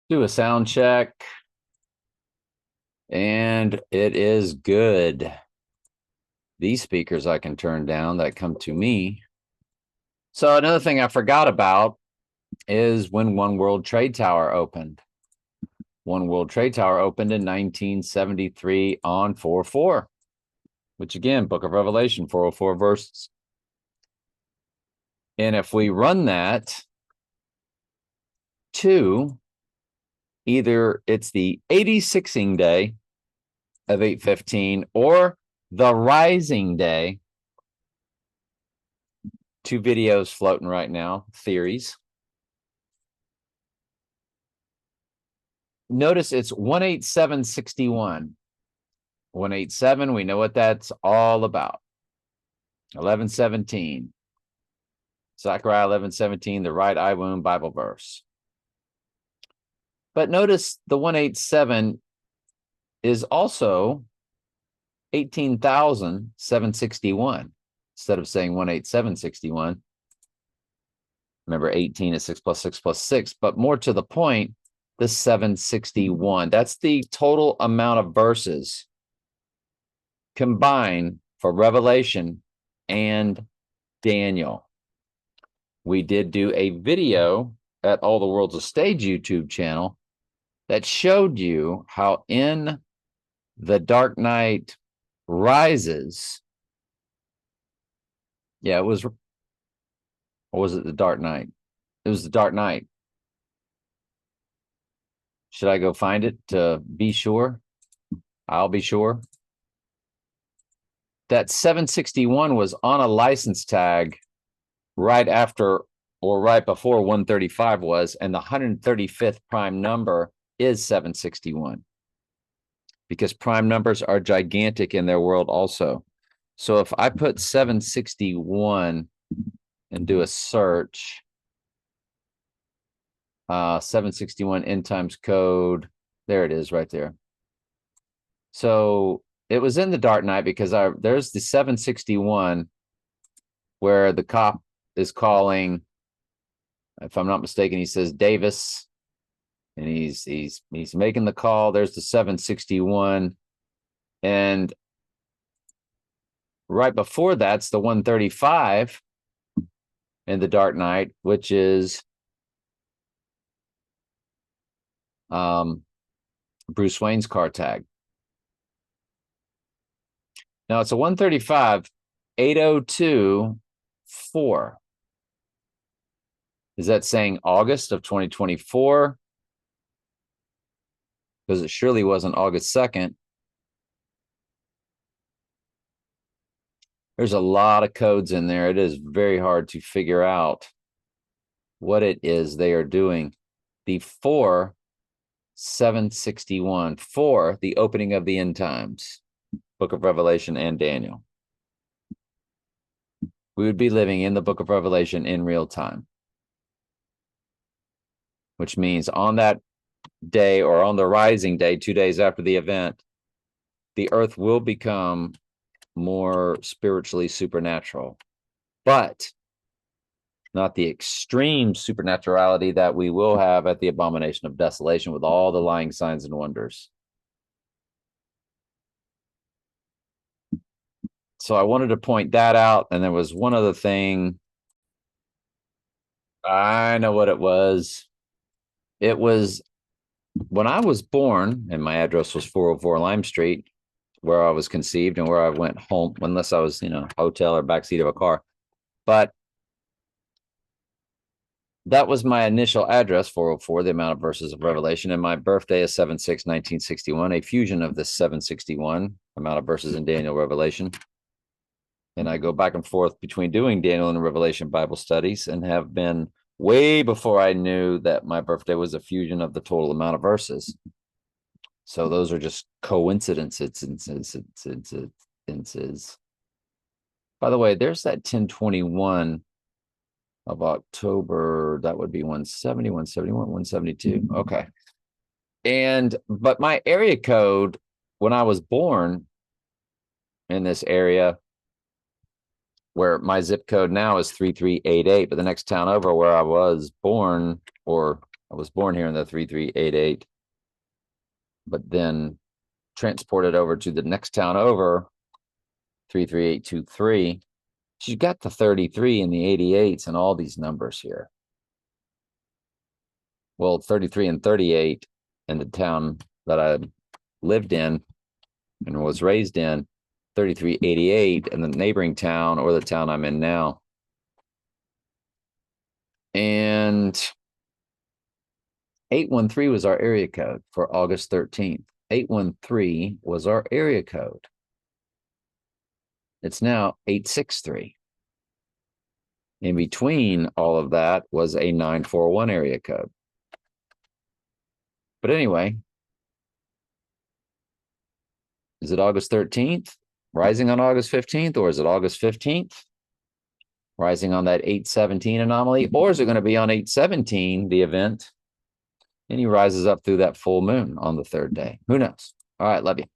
Do a sound check. And it is good. These speakers I can turn down that come to me. So another thing I forgot about is when One World Trade Tower opened. One World Trade Tower opened in 1973 on 404, which again, Book of Revelation, 404 verses. And if we run that to either it's the 86ing day of 815 or the rising day, two videos floating right now, theories. Notice it's 18761. 187, we know what that's all about. 1117. Zechariah 1117, the right eye wound Bible verse. But notice the 187 is also 18,761 instead of saying 18761. Remember, 18 is 6 plus 6 plus 6, but more to the point, the 761. That's the total amount of verses combined for Revelation and Daniel. We did do a video at All the World's a Stage YouTube channel that showed you how in The Dark Knight Rises, yeah, it was, or was it The Dark Knight? It was The Dark Knight. Should I go find it to be sure? I'll be sure. That 761 was on a license tag right after or right before 135 was, and the 135th prime number is 761 because prime numbers are gigantic in their world also. So if I put 761 and do a search, 761 end times code, there it is right there. So it was in The Dark Knight because there's the 761 where the cop is calling, if I'm not mistaken, he says Davis, and he's making the call. There's the 761, and right before that's the 135 in The Dark Knight, which is Bruce Wayne's car tag. Now it's a 135 802 4. Is that saying August of 2024? Because it surely wasn't August 2nd. There's a lot of codes in there. It is very hard to figure out what it is they are doing. The 761, for the opening of the end times, Book of Revelation and Daniel. We would be living in the Book of Revelation in real time, which means on that day or on the rising day, 2 days after the event, the earth will become more spiritually supernatural, but not the extreme supernaturality that we will have at the abomination of desolation with all the lying signs and wonders. So I wanted to point that out. And there was one other thing. I know what it was. It was when I was born, and my address was 404 Lime Street, where I was conceived and where I went home, unless I was, hotel or backseat of a car. But that was my initial address, 404, the amount of verses of Revelation. And my birthday is 7/6/1961, a fusion of this 761 amount of verses in Daniel Revelation. And I go back and forth between doing Daniel and Revelation Bible studies and have been way before I knew that my birthday was a fusion of the total amount of verses. So those are just coincidences. By the way, there's that 1021 of October. That would be 170, 171, 172. Okay. But my area code when I was born in this area, where my zip code now is 3388, but the next town over where I was born or I was born here in the 3388, but then transported over to the next town over, 33823. She's got the 33 and the 88s and all these numbers here. Well, 33 and 38 in the town that I lived in and was raised in, 3388 in the neighboring town or the town I'm in now. And 813 was our area code for August 13th. 813 was our area code. It's now 863. In between all of that was a 941 area code. But anyway, is it August 13th, rising on August 15th, or is it August 15th, rising on that 817 anomaly, or is it going to be on 817, the event, and he rises up through that full moon on the third day? Who knows? All right, love you.